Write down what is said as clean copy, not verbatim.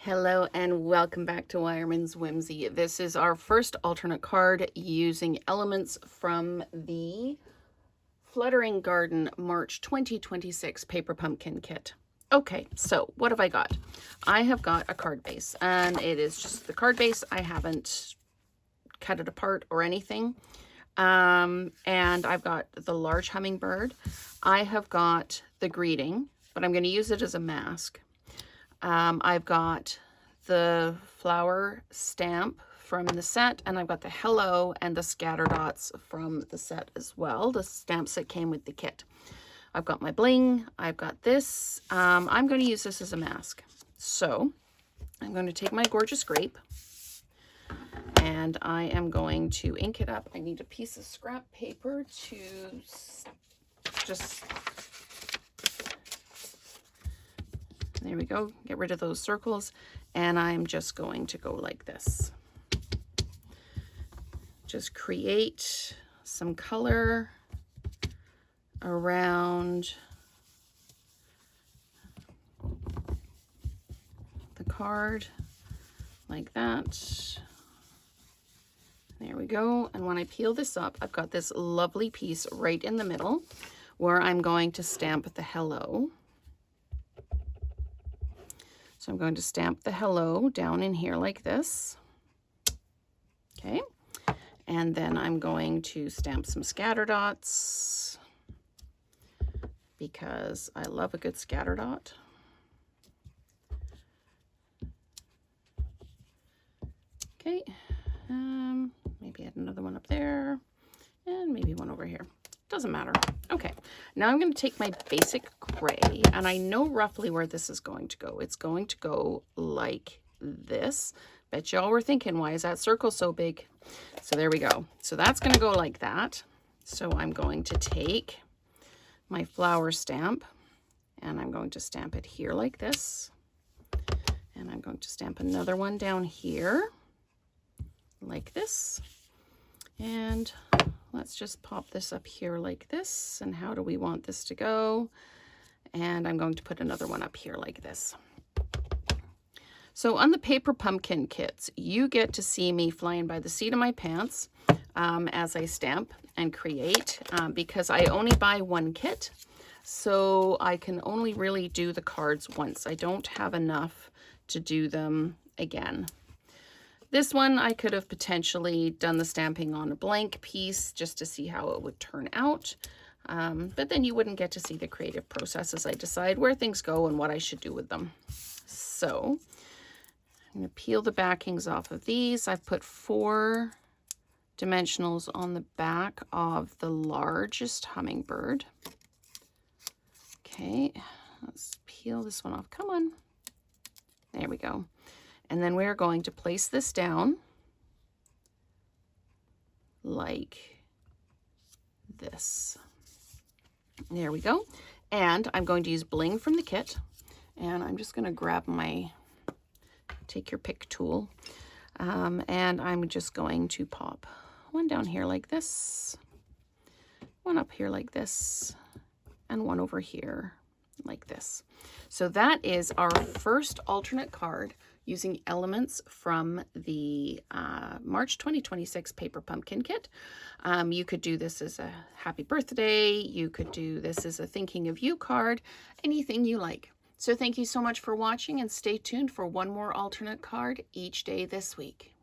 Hello and welcome back to Wireman's Whimsy. This is our first alternate card using elements from the Fluttering Garden March 2026 Paper Pumpkin Kit. Okay, so what have I got? I have got a card base, and it is just the card base. I haven't cut it apart or anything. And I've got the large hummingbird. I have got the greeting, but I'm going to use it as a mask. I've got the flower stamp from the set, and I've got the hello and the scatter dots from the set as well, the stamps that came with the kit. I've got my bling, I've got this. I'm going to use this as a mask. So I'm going to take my gorgeous grape and I am going to ink it up. I need a piece of scrap paper to just... There we go. Get rid of those circles. And I'm just going to go like this. Just create some color around the card like that. There we go. And when I peel this up, I've got this lovely piece right in the middle where I'm going to stamp the hello. So I'm going to stamp the hello down in here like this. Okay. And then I'm going to stamp some scatter dots because I love a good scatter dot. Okay. Maybe add another one up there and maybe one over here. Doesn't matter. Okay, now I'm going to take my basic gray, and I know roughly where this is going to go. It's going to go like this. Bet y'all were thinking, why is that circle so big? So there we go. So that's going to go like that. So I'm going to take my flower stamp, and I'm going to stamp it here like this. And I'm going to stamp another one down here like this. And let's just pop this up here like this. And how do we want this to go? And I'm going to put another one up here like this. So on the Paper Pumpkin kits, you get to see me flying by the seat of my pants as I stamp and create because I only buy one kit. So I can only really do the cards once. I don't have enough to do them again. This one, I could have potentially done the stamping on a blank piece just to see how it would turn out. But then you wouldn't get to see the creative process as I decide where things go and what I should do with them. So I'm going to peel the backings off of these. I've put 4 dimensionals on the back of the largest hummingbird. Okay, let's peel this one off. Come on. There we go. And then we're going to place this down like this. There we go. And I'm going to use bling from the kit. And I'm just going to grab my take your pick tool. And I'm just going to pop one down here like this, one up here like this, and one over here like this. So that is our first alternate card using elements from the March 2026 Paper Pumpkin Kit. You could do this as a happy birthday. You could do this as a thinking of you card, anything you like. So thank you so much for watching, and stay tuned for one more alternate card each day this week.